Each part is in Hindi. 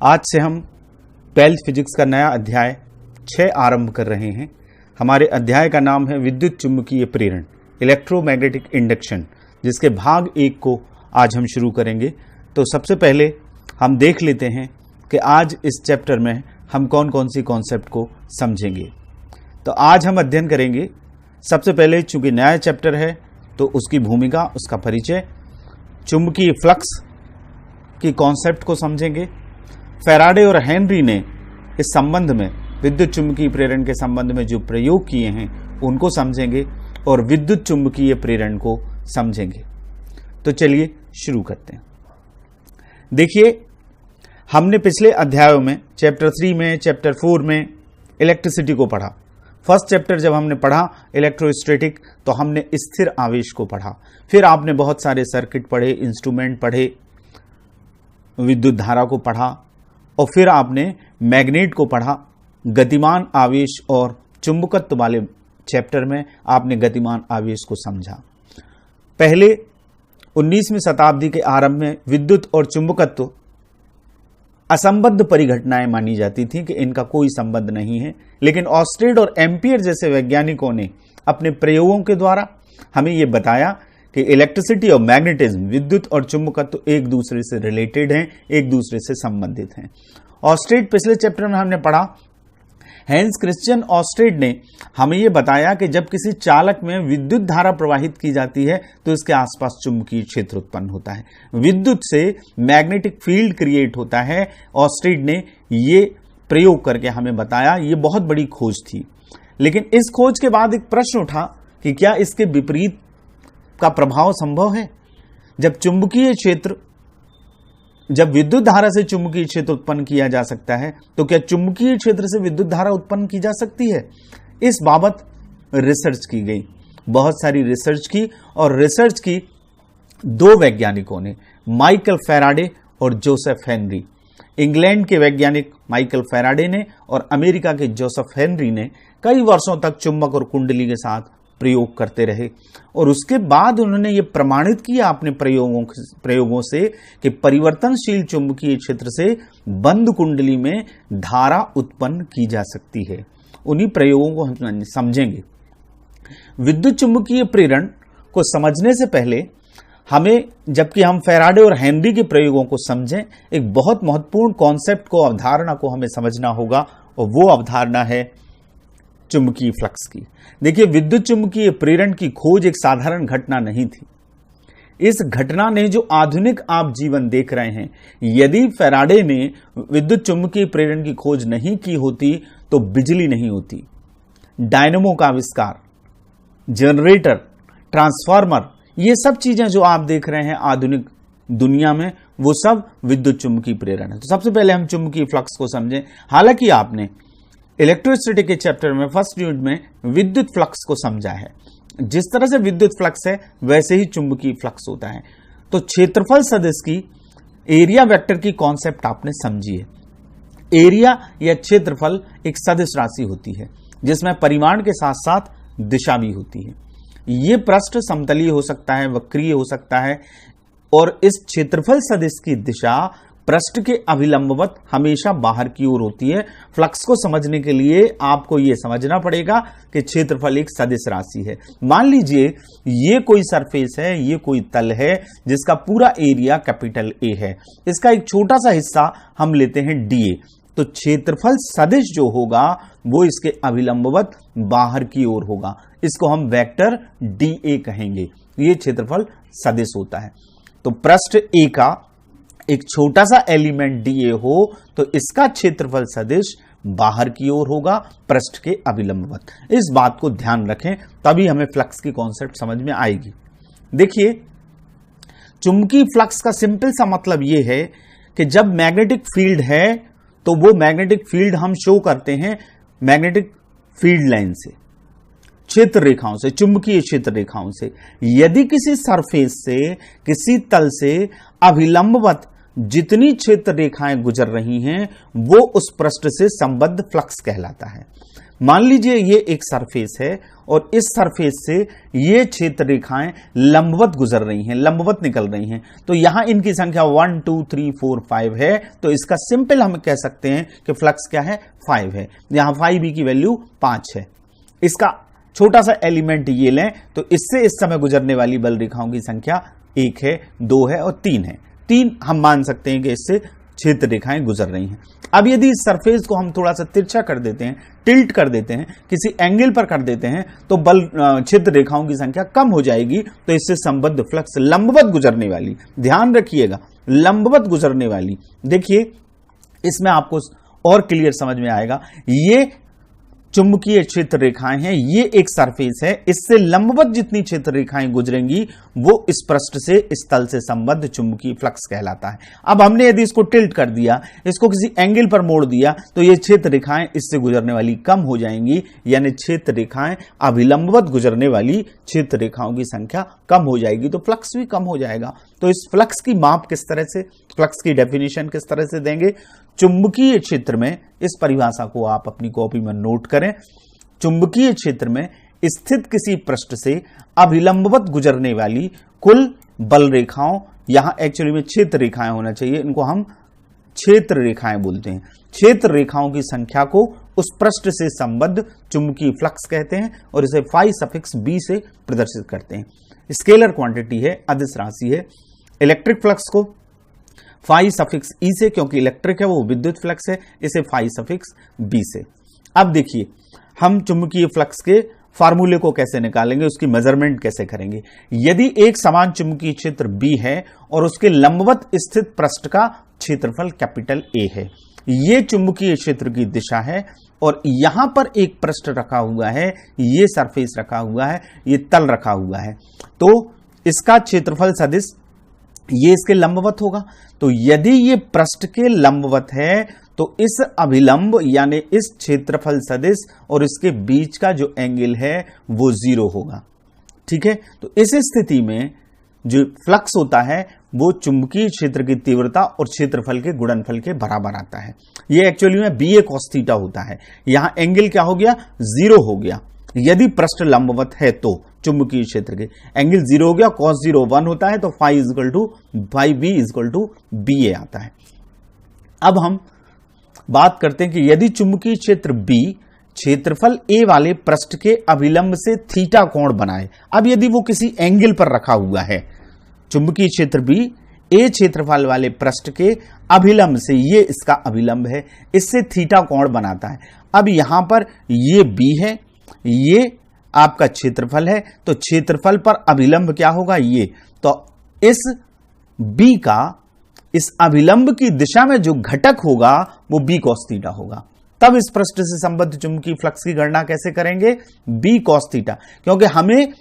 आज से हम 12th फिजिक्स का नया अध्याय 6 आरंभ कर रहे हैं। हमारे अध्याय का नाम है विद्युत चुंबकीय प्रेरण, इलेक्ट्रोमैग्नेटिक इंडक्शन, जिसके भाग 1 को आज हम शुरू करेंगे। तो सबसे पहले हम देख लेते हैं कि आज इस चैप्टर में हम कौन कौन सी कॉन्सेप्ट को समझेंगे। तो आज हम अध्ययन करेंगे, सबसे पहले चूंकि नया चैप्टर है तो उसकी भूमिका, उसका परिचय, चुंबकीय फ्लक्स की कॉन्सेप्ट को समझेंगे। फैराडे और हेनरी ने इस संबंध में, विद्युत चुंबकीय प्रेरण के संबंध में जो प्रयोग किए हैं उनको समझेंगे और विद्युत चुंबकीय प्रेरण को समझेंगे। तो चलिए शुरू करते हैं। देखिए, हमने पिछले अध्यायों में चैप्टर 3 में, चैप्टर 4 में इलेक्ट्रिसिटी को पढ़ा। फर्स्ट चैप्टर जब हमने पढ़ा इलेक्ट्रोस्टैटिक, तो हमने स्थिर आवेश को पढ़ा। फिर आपने बहुत सारे सर्किट पढ़े, इंस्ट्रूमेंट पढ़े, विद्युत धारा को पढ़ा, और फिर आपने मैग्नेट को पढ़ा। गतिमान आवेश और चुंबकत्व वाले चैप्टर में आपने गतिमान आवेश को समझा। पहले 19वीं शताब्दी के आरंभ में विद्युत और चुंबकत्व असंबद्ध परिघटनाएं मानी जाती थी कि इनका कोई संबंध नहीं है, लेकिन ऑस्टेड और एम्पियर जैसे वैज्ञानिकों ने अपने प्रयोगों के द्वारा हमें यह बताया कि इलेक्ट्रिसिटी और मैग्नेटिज्म, विद्युत और चुंबकत्व एक दूसरे से रिलेटेड हैं, एक दूसरे से संबंधित हैं। ऑस्टेड पिछले चैप्टर में हमने पढ़ा। हैंस क्रिश्चियन ऑस्टेड ने हमें यह बताया कि जब किसी चालक में विद्युत धारा प्रवाहित की जाती है तो इसके आसपास चुंबकीय क्षेत्र उत्पन्न होता है, विद्युत से मैग्नेटिक फील्ड क्रिएट होता है। ऑस्टेड ने ये प्रयोग करके हमें बताया। ये बहुत बड़ी खोज थी, लेकिन इस खोज के बाद एक प्रश्न उठा कि क्या इसके विपरीत का प्रभाव संभव है? जब चुंबकीय क्षेत्र, जब विद्युत धारा से चुंबकीय क्षेत्र उत्पन्न किया जा सकता है, तो क्या चुंबकीय क्षेत्र से विद्युत धारा उत्पन्न की जा सकती है? इस बाबत रिसर्च की गई, बहुत सारी रिसर्च की, और रिसर्च की दो वैज्ञानिकों ने, माइकल फैराडे और जोसेफ हेनरी। इंग्लैंड के वैज्ञानिक माइकल फैराडे ने और अमेरिका के जोसेफ हेनरी ने कई वर्षों तक चुंबक और कुंडली के साथ प्रयोग करते रहे, और उसके बाद उन्होंने ये प्रमाणित किया अपने प्रयोगों से कि परिवर्तनशील चुंबकीय क्षेत्र से बंद कुंडली में धारा उत्पन्न की जा सकती है। उन्हीं प्रयोगों को हम समझेंगे। विद्युत चुंबकीय प्रेरण को समझने से पहले हमें, जबकि हम फैराडे और हेनरी के प्रयोगों को समझें, एक बहुत महत्वपूर्ण कॉन्सेप्ट को, अवधारणा को हमें समझना होगा, और वो अवधारणा है चुंबकीय फ्लक्स की। देखिए, विद्युत चुंबकीय प्रेरण की खोज एक साधारण घटना नहीं थी। इस घटना ने, जो आधुनिक आप जीवन देख रहे हैं, यदि फैराडे ने विद्युत चुंबकीय प्रेरण की खोज नहीं की होती तो बिजली नहीं होती। डायनेमो का आविष्कार, जनरेटर, ट्रांसफार्मर, ये सब चीजें जो आप देख रहे हैं आधुनिक दुनिया में, वो सब विद्युत चुंबकीय प्रेरण है। तो सबसे पहले हम चुंबकीय फ्लक्स को समझें। हालांकि आपने इलेक्ट्रोस्टैटिक के चैप्टर में, फर्स्ट यूनिट में, विद्युत फ्लक्स को समझा है। जिस तरह से विद्युत फ्लक्स है वैसे ही चुंबकीय फ्लक्स होता है। तो क्षेत्रफल सदिश की, एरिया वेक्टर की कॉन्सेप्ट आपने समझी है। एरिया या क्षेत्रफल एक सदिश राशि होती है जिसमें परिमाण के साथ साथ दिशा भी होती है। यह पृष्ठ समतलीय हो सकता है, वक्रीय हो सकता है, और इस क्षेत्रफल सदिश की दिशा पृष्ठ के अभिलंबवत हमेशा बाहर की ओर होती है। फ्लक्स को समझने के लिए आपको यह समझना पड़ेगा कि क्षेत्रफल एक सदिश राशि है। मान लीजिए ये कोई सरफेस है, ये कोई तल है जिसका पूरा एरिया कैपिटल ए है, इसका एक छोटा सा हिस्सा हम लेते हैं डीए, तो क्षेत्रफल सदिश जो होगा वो इसके अभिलंबवत बाहर की ओर होगा। इसको हम वेक्टर डीए कहेंगे। ये क्षेत्रफल सदिश होता है। तो पृष्ठ ए का एक छोटा सा एलिमेंट डीए हो तो इसका क्षेत्रफल सदिश बाहर की ओर होगा, पृष्ठ के अभिलंबवत। इस बात को ध्यान रखें, तभी हमें फ्लक्स की कॉन्सेप्ट समझ में आएगी। देखिए, चुंबकीय फ्लक्स का सिंपल सा मतलब यह है कि जब मैग्नेटिक फील्ड है तो वो मैग्नेटिक फील्ड हम शो करते हैं मैग्नेटिक फील्ड लाइन से, क्षेत्र रेखाओं से, चुंबकीय क्षेत्र रेखाओं से। यदि किसी सरफेस से, किसी तल से अभिलंबवत जितनी क्षेत्र रेखाएं गुजर रही हैं वो उस पृष्ठ से संबद्ध फ्लक्स कहलाता है। मान लीजिए ये एक सरफेस है और इस सरफेस से ये क्षेत्र रेखाएं लंबवत गुजर रही हैं, लंबवत निकल रही हैं, तो यहां इनकी संख्या 1 2 3 4 5 है। तो इसका सिंपल हम कह सकते हैं कि फ्लक्स क्या है, 5 है। यहां 5b की वैल्यू 5 है। इसका छोटा सा एलिमेंट ये लें तो इससे इस समय गुजरने वाली बल रेखाओं की संख्या 1 है, 2 है और 3 है। 3 हम मान सकते हैं कि इससे क्षेत्र रेखाएं गुजर रही हैं। अब यदि इस सरफेस को हम थोड़ा सा तिरछा कर देते हैं, टिल्ट कर देते हैं, किसी एंगल पर कर देते हैं, तो बल क्षेत्र रेखाओं की संख्या कम हो जाएगी। तो इससे संबद्ध फ्लक्स लंबवत गुजरने वाली, ध्यान रखिएगा, लंबवत गुजरने वाली, देखिए इसमें आपको और क्लियर समझ में आएगा। ये चुंबकीय क्षेत्र रेखाएं हैं, ये एक सरफेस है, इससे लंबवत जितनी क्षेत्र रेखाएं गुजरेंगी वो इस पृष्ठ से इस तल से संबद्ध चुंबकीय फ्लक्स कहलाता है। अब हमने यदि इसको टिल्ट कर दिया, इसको किसी एंगल पर मोड़ दिया, तो ये क्षेत्र रेखाएं इससे गुजरने वाली कम हो जाएंगी, यानी क्षेत्र रेखाएं अभिलंबवत गुजरने वाली क्षेत्र रेखाओं की संख्या कम हो जाएगी, तो फ्लक्स भी कम हो जाएगा। तो इस फ्लक्स की माप किस तरह से, फ्लक्स की डेफिनेशन किस तरह से देंगे? चुंबकीय क्षेत्र में, इस परिभाषा को आप अपनी कॉपी में नोट करें, चुंबकीय क्षेत्र में स्थित किसी पृष्ठ से अभिलंबवत गुजरने वाली कुल बल रेखाओं, यहां एक्चुअली में क्षेत्र रेखाएं होना चाहिए, इनको हम क्षेत्र रेखाएं बोलते हैं। क्षेत्र रेखाओं की संख्या को उस पृष्ठ से संबद्ध चुंबकीय फ्लक्स कहते हैं और इसे फाई सफिक्स b से प्रदर्शित करते हैं। स्केलर क्वांटिटी है, अदिश राशि है। इलेक्ट्रिक फ्लक्स को फाई सफिक्स ई से, क्योंकि इलेक्ट्रिक है वो विद्युत फ्लक्स है, इसे फाई सफिक्स बी से। अब देखिए हम चुंबकीय फ्लक्स के फार्मूले को कैसे निकालेंगे, उसकी मेजरमेंट कैसे करेंगे। यदि एक समान चुंबकीय क्षेत्र बी है और उसके लंबवत स्थित पृष्ठ का क्षेत्रफल कैपिटल ए है, ये चुंबकीय क्षेत्र की दिशा है और यहां पर एक पृष्ठ रखा हुआ है, ये सरफेस रखा हुआ है, ये तल रखा हुआ है, तो इसका क्षेत्रफल सदिश ये इसके लंबवत होगा। तो यदि ये पृष्ठ के लंबवत है तो इस अभिलंब यानी इस क्षेत्रफल सदिश और इसके बीच का जो एंगल है वो 0 होगा। ठीक है, तो इस स्थिति में जो फ्लक्स होता है वो चुंबकीय क्षेत्र की तीव्रता और क्षेत्रफल के गुणनफल के बराबर आता है। ये एक्चुअली में BA cos थीटा होता है। यहां एंगल क्या हो गया, 0 हो गया। यदि पृष्ठ लंबवत है तो चुंबकीय क्षेत्र के एंगल 0 हो गया, cos 0 1 होता है, तो phi equal to phi B equal to BA आता है। अब हम बात करते हैं कि यदि चुंबकीय क्षेत्र B क्षेत्रफल A वाले पृष्ठ के अभिलंब से थीटा कोण बनाए। अब यदि वो किसी एंगल पर रखा हुआ है, चुंबकीय क्षेत्र B A क्षेत्रफल वाले पृष्ठ के अभिलंब से, ये इसका अभिलंब है, इससे थीटा कोण बनाता है। अब यहां पर ये B है, ये आपका क्षेत्रफल है, तो क्षेत्रफल पर अभिलंब क्या होगा, ये, तो इस B का इस अभिलंब की दिशा में जो घटक होगा वो B cos थीटा होगा। तब इस पृष्ठ से संबद्ध चुंबकीय फ्लक्स की गणना कैसे करेंगे, B cos थीटा, क्योंकि हमें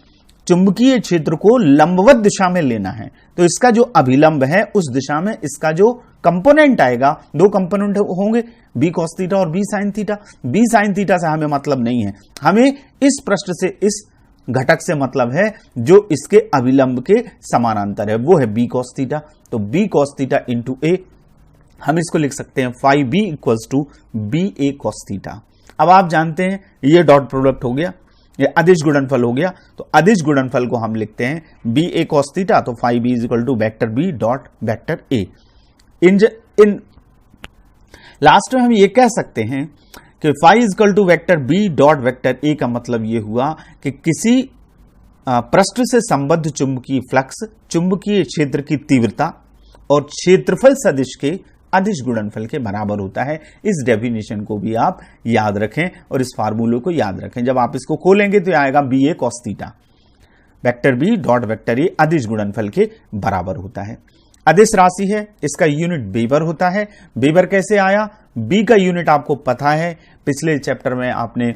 चुंबकीय क्षेत्र को लंबवत दिशा में लेना है, तो इसका जो अभिलंब है उस दिशा में इसका जो कंपोनेंट आएगा, 2 कंपोनेंट होंगे, B cos थीटा और B sin theta. B sin theta से हमें मतलब नहीं है, हमें इस पृष्ठ से इस घटक से मतलब है जो इसके अभिलंब के समानांतर है, वो है B cos थीटा। तो B cos theta into A, हम इसको लिख सकते हैं phi B equals to BA cos theta. अब आप जानते हैं ये डॉट प्रोडक्ट हो गया, ये अदिश गुणनफल हो गया, तो अदिश गुणनफल को हम लिखते हैं BA cos थीटा, तो phi B equal to vector B dot vector A। In last में हम ये कह सकते हैं कि phi equal to vector B dot vector A का मतलब ये हुआ कि किसी पृष्ठ से संबद्ध चुंबकीय फ्लक्स चुंबकीय क्षेत्र की तीव्रता और क्षेत्रफल सदिश के अदिश गुणनफल के बराबर होता है। इस डेफिनेशन को भी आप याद रखें और इस फार्मूले को याद रखें। जब आप इसको खोलेंगे तो आएगा BA cos theta, vector B dot vector A अदिश गुणनफल के बराबर होता है। अदिश राशि है, इसका यूनिट वेबर होता है। वेबर कैसे आया, B का यूनिट आपको पता है, पिछले चैप्टर में आपने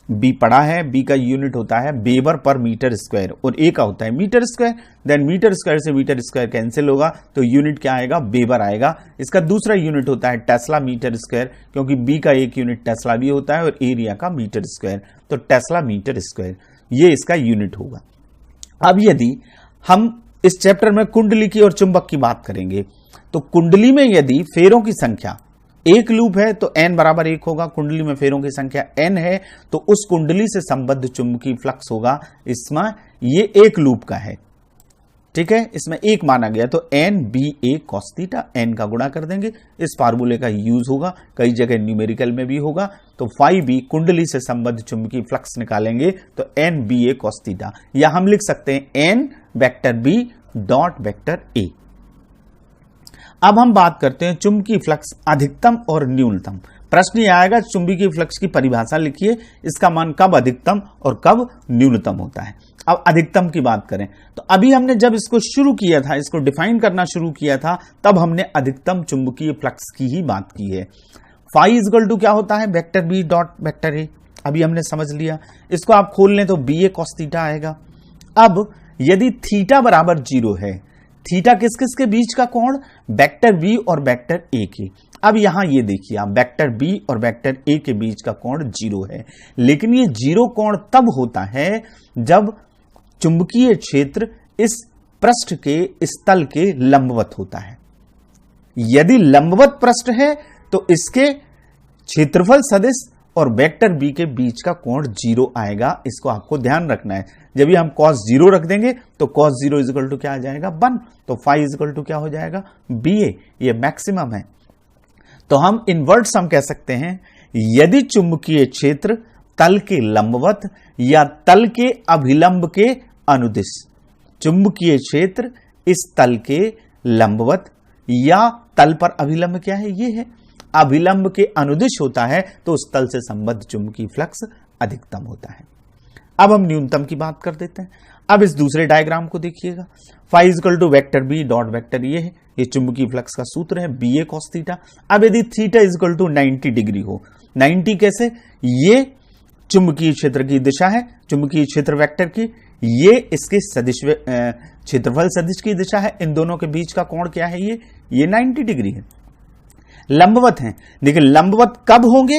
B पढ़ा है। B का यूनिट होता है वेबर पर मीटर स्क्वायर और A का होता है metre square. Then metre square से मीटर स्क्वायर कैंसिल होगा तो यूनिट क्या आएगा, वेबर आएगा। इसका दूसरा यूनिट होता है टेस्ला मीटर स्क्वायर, क्योंकि B का एक यूनिट टेस्ला भी होता है और एरिया का मीटर स्क्वायर, तो टेस्ला मीटर स्क्वायर ये इसका यूनिट होगा। अब यदि हम इस चैप्टर में कुंडली की और चुंबक की बात करेंगे तो कुंडली में यदि फेरों की संख्या एक लूप है तो n बराबर 1 होगा, कुंडली में फेरों की संख्या n है तो उस कुंडली से संबद्ध चुंबकीय फ्लक्स होगा, इसमें ये एक लूप का है, ठीक है, इसमें एक माना गया तो n BA cos theta, n का गुणा कर देंगे, इस फार्मूले का यूज होगा, कई जगह न्यूमेरिकल में भी होगा। तो फाई बी कुंडली से संबद्ध चुंबकीय फ्लक्स निकालेंगे तो n BA cos थीटा, या हम लिख सकते हैं n vector b dot vector a। अब हम बात करते हैं चुंबकीय फ्लक्स अधिकतम और न्यूनतम। प्रश्न ये आएगा चुंबकीय फ्लक्स की परिभाषा लिखिए, इसका मान कब अधिकतम और कब न्यूनतम होता है। अब अधिकतम की बात करें तो अभी हमने जब इसको शुरू किया था, इसको डिफाइन करना शुरू किया था, तब हमने अधिकतम चुंबकीय फ्लक्स की ही बात की है। फाई इक्वल टू क्या होता है, vector B dot vector A, अभी हमने समझ लिया। इसको आप खोल लें तो BA cos थीटा आएगा। अब यदि थीटा बराबर 0 है, थीटा किस किस के बीच का कोण, वेक्टर बी और वेक्टर ए के। अब यहां ये देखिए आप, वेक्टर बी और वेक्टर ए के बीच का कोण 0 है, लेकिन ये 0 कोण तब होता है जब चुंबकीय क्षेत्र इस पृष्ठ के इस तल के लंबवत होता है। यदि लंबवत पृष्ठ है तो इसके क्षेत्रफल सदिश और वेक्टर बी के बीच का कोण 0 आएगा, इसको आपको ध्यान रखना है। जब भी हम cos 0 रख देंगे तो cos 0 इक्वल टू क्या आ जाएगा 1, तो फाई इक्वल टू क्या हो जाएगा BA, ये मैक्सिमम है। तो हम इन वर्ड्स हम कह सकते हैं, यदि चुंबकीय क्षेत्र तल के लंबवत या तल के अभिलंब के अनुदिश, चुंबकीय क्षेत्र इस तल के लंबवत या तल पर अभिलंब क्या है, ये है अभिलंब के अनुदिश होता है, तो उस तल से संबद्ध चुंबकीय फ्लक्स अधिकतम होता है। अब हम न्यूनतम की बात कर देते हैं। अब इस दूसरे डायग्राम को देखिएगा, phi equal to vector B dot vector ये है, ये चुंबकीय फ्लक्स का सूत्र है BA cos थीटा। अब यदि थीटा इक्वल टू 90 डिग्री हो, 90 कैसे, ये चुंबकीय क्षेत्र की दिशा है, चुंबकीय क्षेत्र वेक्टर की, ये इसके सदिश क्षेत्रफल सदिश की दिशा है, इन दोनों के बीच का कोण क्या है, ये 90 डिग्री है। लंबवत हैं, देखिए लंबवत कब होंगे,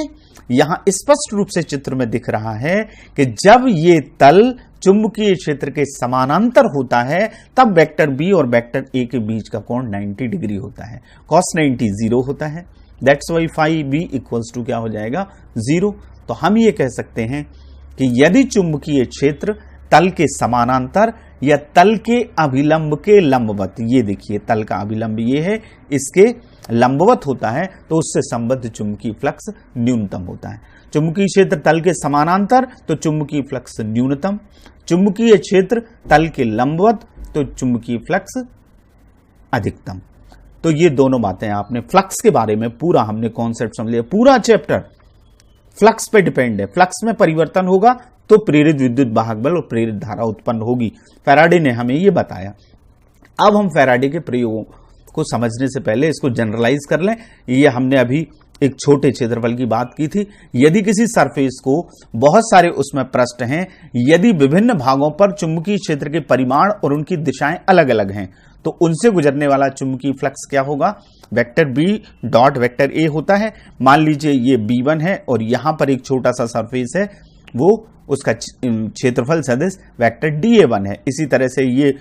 यहां स्पष्ट रूप से चित्र में दिख रहा है कि जब ये तल चुंबकीय क्षेत्र के समानांतर होता है तब वेक्टर बी और वेक्टर ए के बीच का कोण 90 डिग्री होता है, cos 90 0 होता है, that's why phi B equals to क्या हो जाएगा 0। तो हम ये कह सकते हैं कि यदि चुंबकीय क्षेत्र तल के समानांतर या तल के अभिलंब के लंबवत, ये देखिए तल का अभिलंब ये है, इसके लंबवत होता है, तो उससे संबद्ध चुंबकीय फ्लक्स न्यूनतम होता है। चुंबकीय क्षेत्र तल के समानांतर तो चुंबकीय फ्लक्स न्यूनतम, चुंबकीय क्षेत्र तल के लंबवत तो चुंबकीय फ्लक्स अधिकतम। तो ये दोनों बातें आपने फ्लक्स के बारे में पूरा हमने कॉन्सेप्ट समझ लिया। पूरा चैप्टर फ्लक्स पे डिपेंड है, फ्लक्स में परिवर्तन होगा तो प्रेरित विद्युत वाहक बल और प्रेरित धारा उत्पन्न होगी। फैराडे ने हमें ये बताया। अब हम फैराडे के प्रयोगों को समझने से पहले इसको जनरलाइज कर लें। ये हमने अभी एक छोटे क्षेत्रफल की बात की थी। यदि किसी सरफेस को बहुत सारे उसमें पृष्ठ हैं, यदि विभिन्न भागों पर चुंबकीय क्षेत्र के परिमाण और उनकी दिशाएं अलग अलग हैं, तो उनसे गुजरने वाला चुंबकीय फ्लक्स क्या होगा, vector B dot vector A होता है। मान लीजिए ये B1 है और यहां पर एक छोटा सा सरफेस है, वो उसका क्षेत्रफल सदिश वेक्टर DA1 है। इसी तरह से ये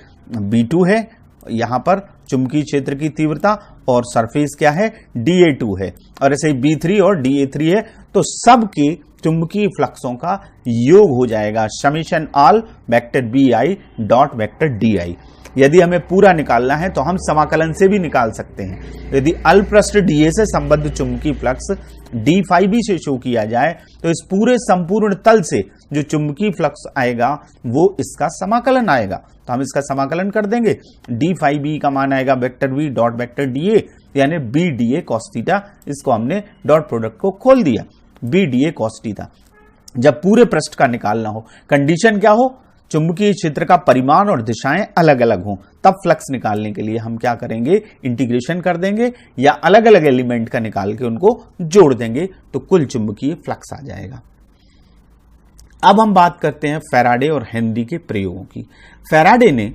B2 है, यहां पर चुंबकीय क्षेत्र की तीव्रता और सरफेस क्या है DA2 है, और ऐसे ही B3 और DA3 है। तो सब के चुंबकीय फ्लक्सों का योग हो जाएगा summation all vector BI dot vector DI। यदि हमें पूरा निकालना है तो हम समाकलन से भी निकाल सकते हैं। यदि अल्पपृष्ठ DA से संबद्ध चुंबकीय फ्लक्स D फाई बी से शो किया जाए तो इस पूरे संपूर्ण तल से जो चुंबकीय फ्लक्स आएगा वो इसका समाकलन आएगा। तो हम इसका समाकलन कर देंगे। D फाई बी का मान आएगा vector B dot vector DA, यानी BDA cos थीटा। इसको हमने डॉट प्रोडक्ट को खोल दिया, BDA cos थीटा। जब पूरे पृष्ठ का निकालना हो, कंडीशन क्या हो, चुंबकीय क्षेत्र का परिमाण और दिशाएं अलग अलग हों, तब फ्लक्स निकालने के लिए हम क्या करेंगे, इंटीग्रेशन कर देंगे या अलग अलग एलिमेंट का निकाल के उनको जोड़ देंगे, तो कुल चुंबकीय फ्लक्स आ जाएगा। अब हम बात करते हैं फैराडे और हेनरी के प्रयोगों की। फैराडे ने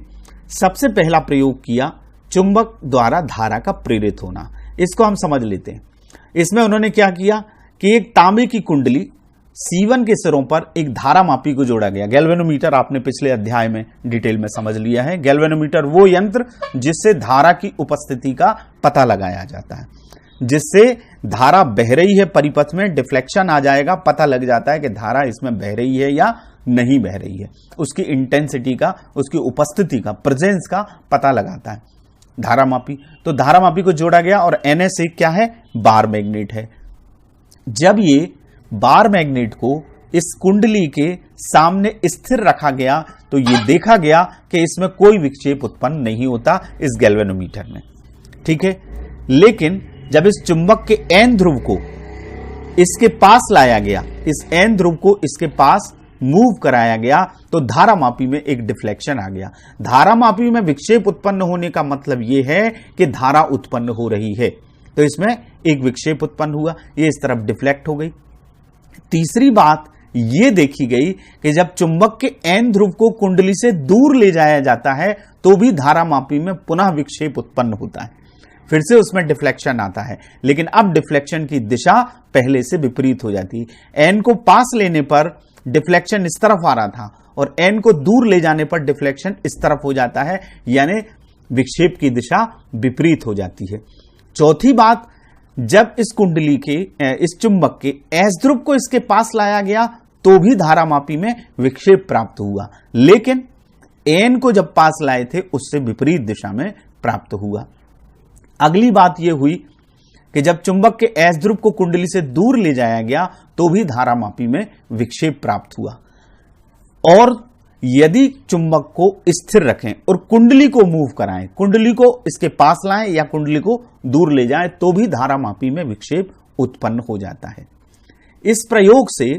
सबसे पहला प्रयोग किया चुंबक द्वारा धारा का प्रेरित होना। इसको हम समझ लेते हैं। इसमें उन्होंने क्या किया कि एक तांबे की कुंडली C1 के सिरों पर एक धारा मापी को जोड़ा गया। गैल्वेनोमीटर आपने पिछले अध्याय में डिटेल में समझ लिया है। गैल्वेनोमीटर वो यंत्र जिससे धारा की उपस्थिति का पता लगाया जाता है। जिससे धारा बह रही है परिपथ में, डिफ्लेक्शन आ जाएगा, पता लग जाता है कि धारा इसमें बह रही है या नहीं बह रही है। उसकी इंटेंसिटी का, उसकी उपस्थिति का, प्रेजेंस का पता लगाता है धारामापी। तो धारामापी को जोड़ा गया और NS एक क्या है, बार मैग्नेट है। जब ये बार मैग्नेट को इस कुंडली के सामने स्थिर रखा गया तो ये देखा गया कि इसमें कोई विक्षेप उत्पन्न नहीं होता इस गैल्वेनोमीटर में, ठीक है। लेकिन जब इस चुंबक के N ध्रुव को इसके पास लाया गया, इस N ध्रुव को इसके पास मूव कराया गया, तो धारामापी में एक डिफ्लेक्शन आ गया। धारामापी में विक्षेप उत्पन्न होने का मतलब यह है कि धारा उत्पन्न हो रही है, तो इसमें एक विक्षेप उत्पन्न हुआ, ये इस तरफ डिफ्लेक्ट हो गई। तीसरी बात यह देखी गई कि जब चुंबक के N ध्रुव को कुंडली से दूर ले जाया जाता है तो भी धारामापी में पुनः विक्षेप उत्पन्न होता है, फिर से उसमें डिफ्लेक्शन आता है, लेकिन अब डिफ्लेक्शन की दिशा पहले से विपरीत हो जाती है। N को पास लेने पर डिफ्लेक्शन इस तरफ आ रहा था और N को दूर ले जाने पर डिफ्लेक्शन इस तरफ हो जाता है, यानी विक्षेप की दिशा विपरीत हो जाती है। चौथी बात, जब इस कुंडली के, इस चुंबक के S ध्रुव को इसके पास लाया गया तो भी धारामापी में विक्षेप प्राप्त हुआ, लेकिन N को जब पास लाए थे उससे विपरीत दिशा में प्राप्त हुआ। अगली बात यह हुई कि जब चुंबक के S ध्रुव को कुंडली से दूर ले जाया गया तो भी धारामापी में विक्षेप प्राप्त हुआ। और यदि चुंबक को स्थिर रखें और कुंडली को मूव कराएं, कुंडली को इसके पास लाएं या कुंडली को दूर ले जाएं, तो भी धारामापी में विक्षेप उत्पन्न हो जाता है। इस प्रयोग से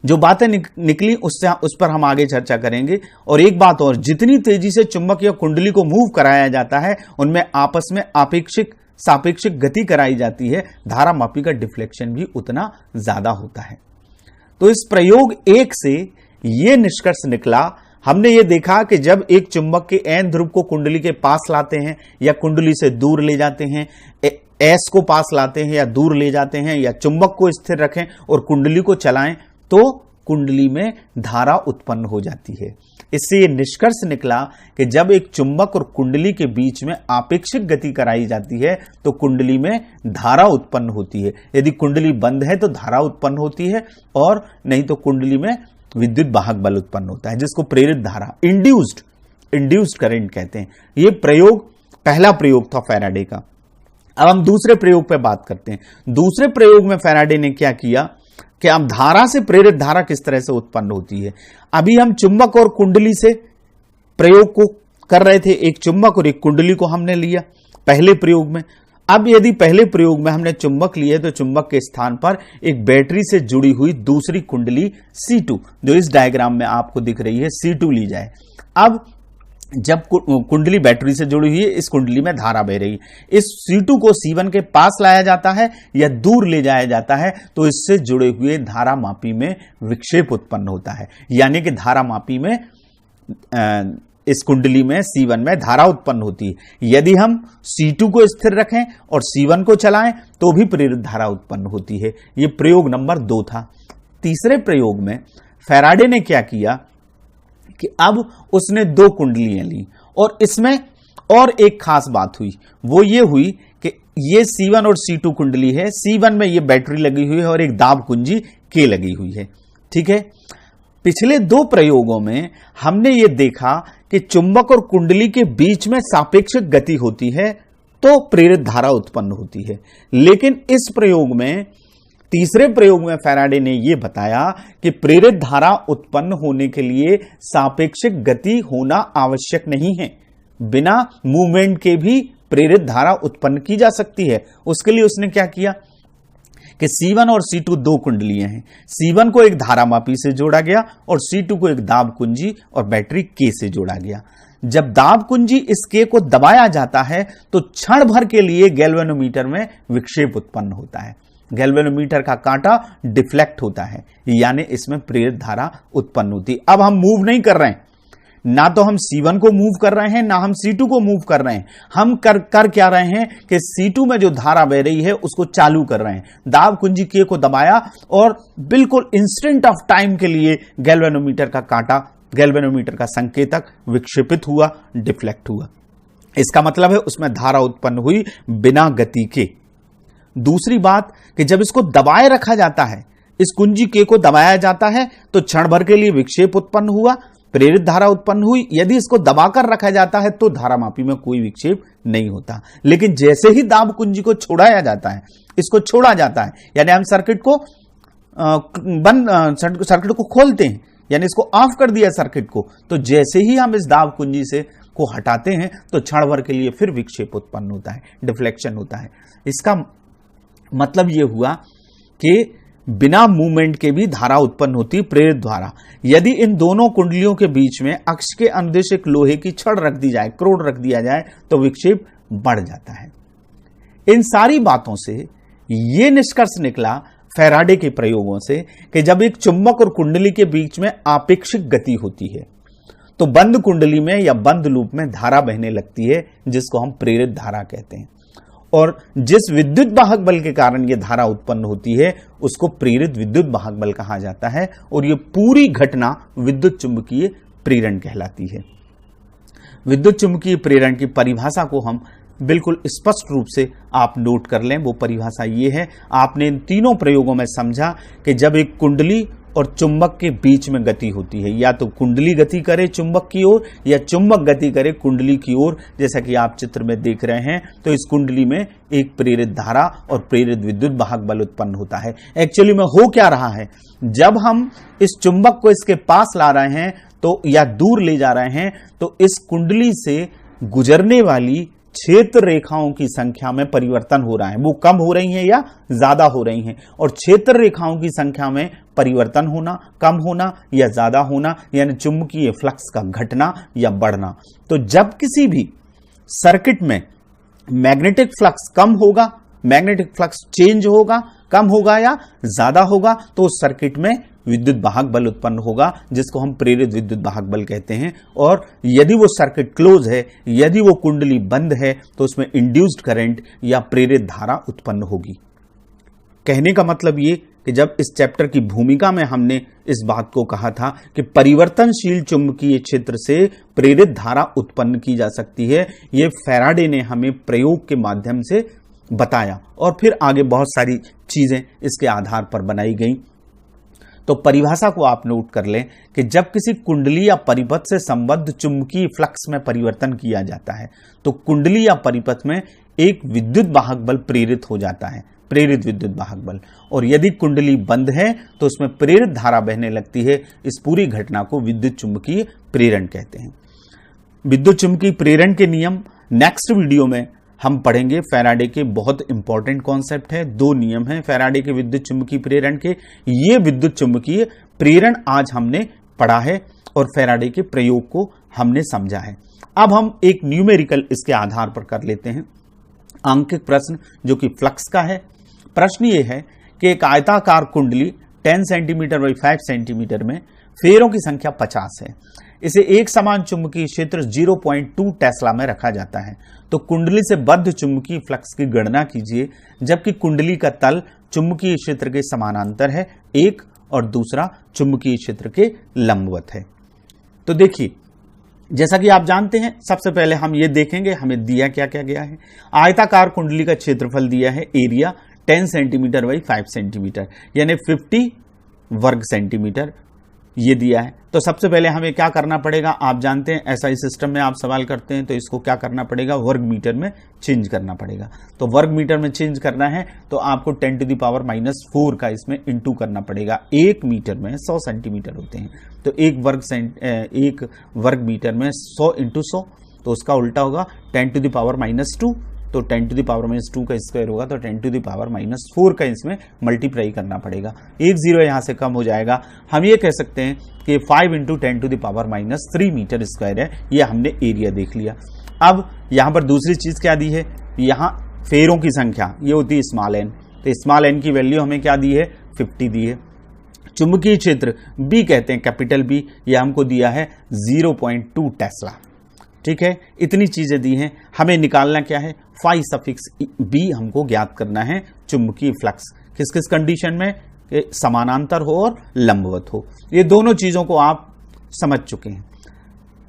जो बातें निकली उस पर हम आगे चर्चा करेंगे। और एक बात और, जितनी तेजी से चुंबक या कुंडली को मूव कराया जाता है उनमें आपस में सापेक्षिक गति कराई जाती है, धारामापी का डिफ्लेक्शन भी उतना ज्यादा होता है। तो इस प्रयोग 1 से यह निष्कर्ष निकला, हमने ये देखा कि जब एक चुंबक के N ध्रुव को कुंडली के पास लाते हैं या कुंडली से दूर ले जाते हैं, S को पास लाते हैं या दूर ले जाते हैं, या चुंबक को स्थिर रखें और कुंडली को चलाएं, तो कुंडली में धारा उत्पन्न हो जाती है। इससे यह निष्कर्ष निकला कि जब एक चुंबक और कुंडली के बीच में आपेक्षिक गति कराई जाती है तो कुंडली में धारा उत्पन्न होती है। यदि कुंडली बंद है तो धारा उत्पन्न होती है, और नहीं तो कुंडली में विद्युत वाहक बल उत्पन्न होता है, जिसको प्रेरित धारा, इंड्यूस्ड करंट कहते हैं। यह प्रयोग, पहला प्रयोग था फैराडे का। अब हम दूसरे प्रयोग पर बात करते हैं। दूसरे प्रयोग में फैराडे ने क्या किया कि अब धारा से प्रेरित धारा किस तरह से उत्पन्न होती है। अभी हम चुंबक और कुंडली से प्रयोग को कर रहे थे, एक चुंबक और एक कुंडली को हमने लिया पहले प्रयोग में। अब यदि पहले प्रयोग में हमने चुंबक लिए तो चुंबक के स्थान पर एक बैटरी से जुड़ी हुई दूसरी कुंडली C2, जो इस डायग्राम में आपको दिख रही है, C2 ली जाए। अब जब कुंडली बैटरी से जुड़ी हुई है, इस कुंडली में धारा बह रही है, इस C2 को C1 के पास लाया जाता है या दूर ले जाया जाता है तो इससे जुड़े हुए धारामापी में विक्षेप उत्पन्न होता है, यानी कि धारामापी में इस कुंडली में C1 में धारा उत्पन्न होती है। यदि हम C2 को स्थिर रखें और C1 को चलाएं तो भी प्रेरित धारा उत्पन्न होती है। यह प्रयोग नंबर 2 था। तीसरे प्रयोग में फैराडे ने क्या किया कि अब उसने 2 कुंडलियां ली, और इसमें और एक खास बात हुई, वो ये हुई कि ये C1 और C2 कुंडली है, C1 में ये बैटरी लगी हुई है और एक दाब कुंजी K लगी हुई है, ठीक है। पिछले 2 प्रयोगों में हमने ये देखा कि चुंबक और कुंडली के बीच में सापेक्षिक गति होती है तो प्रेरित धारा उत्पन्न होती है, लेकिन इस प्रयोग में, तीसरे प्रयोग में फैराडे ने यह बताया कि प्रेरित धारा उत्पन्न होने के लिए सापेक्षिक गति होना आवश्यक नहीं है, बिना मूवमेंट के भी प्रेरित धारा उत्पन्न की जा सकती है। उसके लिए उसने क्या किया कि C1 और C2 2 कुंडलियां हैं, C1 को एक धारामापी से जोड़ा गया और C2 को एक दाब कुंजी और बैटरी K से जोड़ा गया। जब दाब कुंजी इस K को दबाया जाता है तो क्षण भर के लिए गैल्वेनोमीटर में विक्षेप उत्पन्न होता है, गैल्वेनोमीटर का कांटा डिफ्लेक्ट होता है, यानी इसमें प्रेरित धारा उत्पन्न होती है। अब हम मूव नहीं कर रहे हैं, ना तो हम C1 को मूव कर रहे हैं ना हम C2 को मूव कर रहे हैं। हम कर क्या रहे हैं कि C2 में जो धारा बह रही है उसको चालू कर रहे हैं, दाब कुंजी K को दबाया और बिल्कुल इंस्टेंट ऑफ टाइम के लिए गैल्वेनोमीटर का कांटा, गैल्वेनोमीटर का संकेतक विक्षेपित हुआ, डिफ्लेक्ट हुआ। इसका मतलब है उसमें धारा उत्पन्न हुई बिना गति के, दूसरी बात कि जब इसको दबाए रखा जाता है, इस कुंजी K को दबाया जाता है तो क्षण भर के लिए विक्षेप उत्पन्न हुआ, प्रेरित धारा उत्पन्न हुई। यदि इसको दबाकर रखा जाता है तो धारामापी में कोई विक्षेप नहीं होता। लेकिन जैसे ही दाब कुंजी को छोड़ाया जाता है, इसको छोड़ा जाता है, यानी हम सर्किट को खोलते हैं, यानी इसको ऑफ कर दिया सर्किट को, तो जैसे ही हम इस दाब कुंजी से को हटाते हैं तो क्षण भर के लिए फिर विक्षेप उत्पन्न होता है, डिफ्लेक्शन होता है। इसका मतलब यह हुआ कि बिना मूवमेंट के भी धारा उत्पन्न होती है, प्रेरित धारा। यदि इन दोनों कुंडलियों के बीच में अक्ष के अनुदिश एक लोहे की छड़ रख दी जाए, क्रोड रख दिया जाए, तो विक्षेप बढ़ जाता है। इन सारी बातों से यह निष्कर्ष निकला फैराडे के प्रयोगों से कि जब एक चुंबक और कुंडली के बीच में आपेक्षिक गति होती है तो बंद कुंडली में या बंद लूप में धारा बहने लगती है, जिसको हम प्रेरित धारा कहते हैं। और जिस विद्युत वाहक बल के कारण यह धारा उत्पन्न होती है उसको प्रेरित विद्युत वाहक बल कहा जाता है। और यह पूरी घटना विद्युत चुंबकीय प्रेरण कहलाती है। विद्युत चुंबकीय प्रेरण की परिभाषा को हम बिल्कुल स्पष्ट रूप से आप नोट कर लें। वो परिभाषा ये है, आपने इन तीनों प्रयोगों में समझा कि जब एक कुंडली और चुंबक के बीच में गति होती है, या तो कुंडली गति करे चुंबक की ओर या चुंबक गति करे कुंडली की ओर, जैसा कि आप चित्र में देख रहे हैं, तो इस कुंडली में एक प्रेरित धारा और प्रेरित विद्युत वाहक बल उत्पन्न होता है। एक्चुअली में हो क्या रहा है, जब हम इस चुंबक को इसके पास ला रहे हैं तो या दूर ले जा रहे हैं तो इस कुंडली से गुजरने वाली क्षेत्र रेखाओं की संख्या में परिवर्तन हो रहा है। वो कम हो रही हैं या ज्यादा हो रही हैं। और क्षेत्र रेखाओं की संख्या में परिवर्तन होना, कम होना या ज्यादा होना, यानी चुंबकीय फ्लक्स का घटना या बढ़ना। तो जब किसी भी सर्किट में मैग्नेटिक फ्लक्स कम होगा, मैग्नेटिक फ्लक्स चेंज होगा, कम होगा या ज्यादा होगा, तो उस सर्किट में विद्युत वाहक बल उत्पन्न होगा, जिसको हम प्रेरित विद्युत वाहक बल कहते हैं। और यदि वो सर्किट क्लोज है, यदि वो कुंडली बंद है, तो उसमें इंड्यूस्ड करंट या प्रेरित धारा उत्पन्न होगी। कहने का मतलब ये कि जब इस चैप्टर की भूमिका में हमने इस बात को कहा था कि परिवर्तनशील चुंबकीय क्षेत्र से प्रेरित धारा उत्पन्न की जा सकती है, ये फैराडे ने हमें प्रयोग के माध्यम से बताया और फिर आगे बहुत सारी चीजें इसके आधार पर बनाई गई। तो परिभाषा को आप नोट कर लें कि जब किसी कुंडली या परिपथ से संबद्ध चुंबकीय फ्लक्स में परिवर्तन किया जाता है तो कुंडली या परिपथ में एक विद्युत वाहक बल प्रेरित हो जाता है, प्रेरित विद्युत वाहक बल। और यदि कुंडली बंद है तो उसमें प्रेरित धारा बहने लगती है। इस पूरी घटना को विद्युत चुंबकीय प्रेरण कहते हैं। विद्युत चुंबकीय प्रेरण के नियम नेक्स्ट वीडियो में हम पढ़ेंगे। फैराडे के बहुत इंपॉर्टेंट कॉन्सेप्ट है, 2 नियम हैं फैराडे के विद्युत चुंबकीय प्रेरण के। ये विद्युत चुंबकीय प्रेरण आज हमने पढ़ा है और फैराडे के प्रयोग को हमने समझा है। अब हम एक न्यूमेरिकल इसके आधार पर कर लेते हैं, अंकित प्रश्न जो कि फ्लक्स का है। प्रश्न ये है कि एक आयताकार कुंडली 10 सेंटीमीटर बाई 5 सेंटीमीटर में फेरों की संख्या 50 है। इसे एक समान चुंबकीय क्षेत्र 0.2 टेस्ला में रखा जाता है। तो कुंडली से बद्ध चुंबकीय फ्लक्स की गणना कीजिए, जबकि कुंडली का तल चुंबकीय क्षेत्र के समानांतर है एक और दूसरा चुंबकीय क्षेत्र के लंबवत है। तो देखिए, जैसा कि आप जानते हैं, सबसे पहले हम ये देखेंगे हमें दिया क्या क्या गया है। आयताकार कुंडली का क्षेत्रफल दिया है, एरिया 10 सेंटीमीटर बाई 5 सेंटीमीटर यानी 50 वर्ग सेंटीमीटर ये दिया है। तो सबसे पहले हमें क्या करना पड़ेगा, आप जानते हैं एसआई सिस्टम में आप सवाल करते हैं तो इसको क्या करना पड़ेगा, वर्ग मीटर में चेंज करना पड़ेगा। तो वर्ग मीटर में चेंज करना है तो आपको 10⁻⁻⁴ का इसमें इंटू करना पड़ेगा। 1 मीटर में 100 सेंटीमीटर होते हैं, तो एक वर्ग मीटर में 100 × 100, तो उसका उल्टा होगा 10⁻⁻²। तो 10⁻⁻² का स्क्वायर होगा तो 10⁻⁻⁴ का इसमें मल्टीप्लाई करना पड़ेगा। 1 0 यहां से कम हो जाएगा। हम ये कह सकते हैं कि 5 × 10⁻³ मीटर स्क्वायर है। ये हमने एरिया देख लिया। अब यहां पर दूसरी चीज क्या दी है, यहां फेरों की संख्या ये होती है स्मॉल n। तो स्मॉल n की वैल्यू हमें क्या दी है, 50 दी है। चुंबकीय क्षेत्र B कहते हैं, कैपिटल B, ये हमको दिया है 0.2 टेस्ला। ठीक है, इतनी चीजें दी हैं। हमें निकालना क्या है, फाई सफिक्स B हमको ज्ञात करना है। चुंबकीय फ्लक्स किस किस कंडीशन में, समानांतर हो और लंबवत हो। ये दोनों चीजों को आप समझ चुके हैं।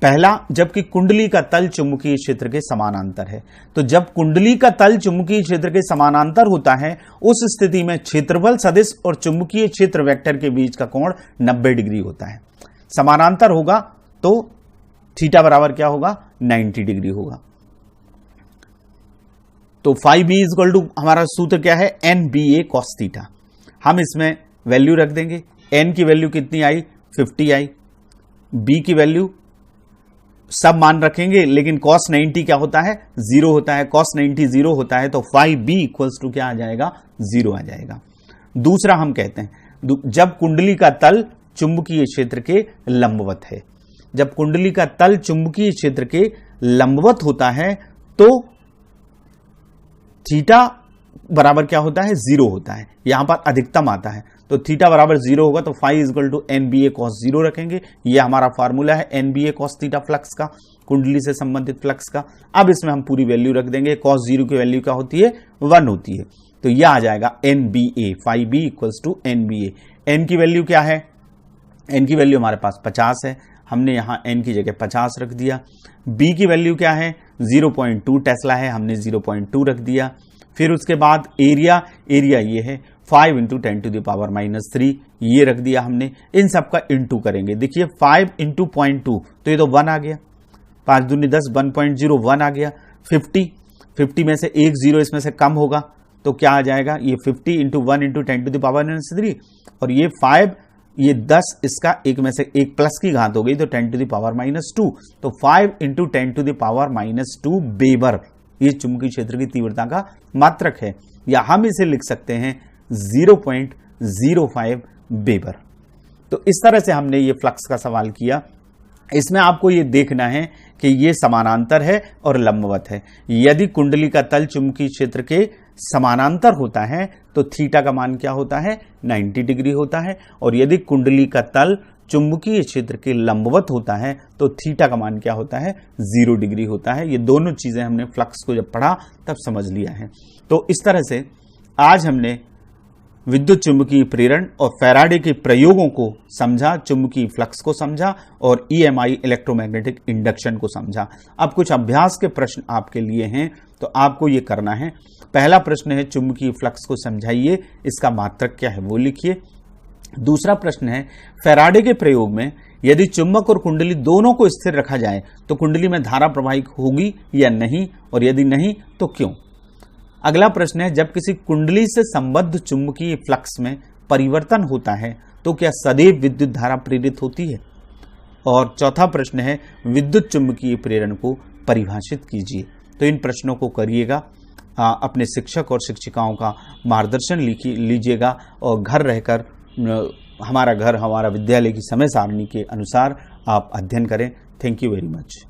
पहला, जबकि कुंडली का तल चुंबकीय क्षेत्र के समानांतर है। तो जब कुंडली का तल चुंबकीय क्षेत्र के समानांतर होता है, उस स्थिति में क्षेत्रफल सदिश और चुंबकीय क्षेत्र वेक्टर के बीच का कोण 90 डिग्री होता है। समानांतर होगा तो थीटा बराबर क्या होगा, 90 डिग्री होगा। तो फाई बी इक्वल टू, हमारा सूत्र क्या है, NBA cos थीटा। हम इसमें वैल्यू रख देंगे। n की वैल्यू कितनी आई, 50 आई। b की वैल्यू सब मान रखेंगे, लेकिन cos 90 क्या होता है, 0 होता है। cos 90 0 होता है, तो फाई बी इक्वल्स टू क्या आ जाएगा, 0 आ जाएगा। दूसरा हम कहते हैं, जब कुंडली का तल चुंबकीय क्षेत्र के लंबवत है, जब कुंडली का तल चुंबकीय क्षेत्र के लंबवत होता है तो थीटा बराबर क्या होता है, 0 होता है। यहां पर अधिकतम आता है, तो थीटा बराबर 0 होगा, तो phi equal to NBA cos 0 रखेंगे। यह हमारा फार्मूला है NBA cos थीटा फ्लक्स का, कुंडली से संबंधित फ्लक्स का। अब इसमें हम पूरी वैल्यू रख देंगे। cos 0 की वैल्यू क्या होती है, 1 होती है, तो यह आ जाएगा NBA, phi B equals to NBA। n की वैल्यू क्या है, n की वैल्यू हमारे पास 50 है, हमने यहां n की जगह 50 रख दिया। b की वैल्यू क्या है, 0.2 टेस्ला है, हमने 0.2 रख दिया। फिर उसके बाद एरिया ये है 5 इंटू 10 टू द पावर -3, ये रख दिया हमने। इन सब का इंटू करेंगे। देखिए 5 इंटू 0.2, तो ये तो 1 आ गया, 5 दूनी 10, 1.0 1 आ गया। 50 में से एक जीरो इसमें से कम होगा तो क्या आ जाएगा, ये 50 into 1 into 10 to the power -3, और ये 5, ये 10, इसका एक में से एक प्लस की घात हो गई, तो 10 टू द पावर -2, तो 5 into 10 to the power -2 weber, ये चुंबकीय क्षेत्र की तीव्रता का मात्रक है, या हम इसे लिख सकते हैं 0.05 बेबर। तो इस तरह से हमने ये फ्लक्स का सवाल किया। इसमें आपको ये देखना है कि ये समानांतर है और लंबवत है। यदि कुंडली का तल चुंबकीय क्षेत्र के समानांतर होता है तो थीटा का मान क्या होता है, 90 डिग्री होता है, और यदि कुंडली का तल चुंबकीय क्षेत्र के लंबवत होता है तो थीटा का मान क्या होता है, 0 डिग्री होता है। ये दोनों चीजें हमने फ्लक्स को जब पढ़ा तब समझ लिया है। तो इस तरह से आज हमने विद्युत चुंबकीय प्रेरण और फैराडे के प्रयोगों को समझा, चुंबकीय फ्लक्स को समझा और EMI इलेक्ट्रोमैग्नेटिक इंडक्शन को समझा। अब कुछ अभ्यास के प्रश्न आपके लिए हैं, तो आपको ये करना है। पहला प्रश्न है, चुंबकीय फ्लक्स को समझाइए, इसका मात्रक क्या है वो लिखिए। दूसरा प्रश्न है, फैराडे के प्रयोग में यदि चुंबक और कुंडली दोनों को स्थिर रखा जाए तो कुंडली में धारा प्रवाहित होगी या नहीं, और यदि नहीं तो क्यों। अगला प्रश्न है, जब किसी कुंडली से संबद्ध चुंबकीय फ्लक्स में परिवर्तन होता है तो क्या सदैव विद्युत धारा प्रेरित होती है। और चौथा प्रश्न है, विद्युत चुंबकीय प्रेरण को परिभाषित कीजिए। तो इन प्रश्नों को करिएगा, अपने शिक्षक और शिक्षिकाओं का मार्गदर्शन लीजिएगा, और घर रहकर हमारा विद्यालय की समय सारणी के अनुसार आप अध्ययन करें। Thank you very much.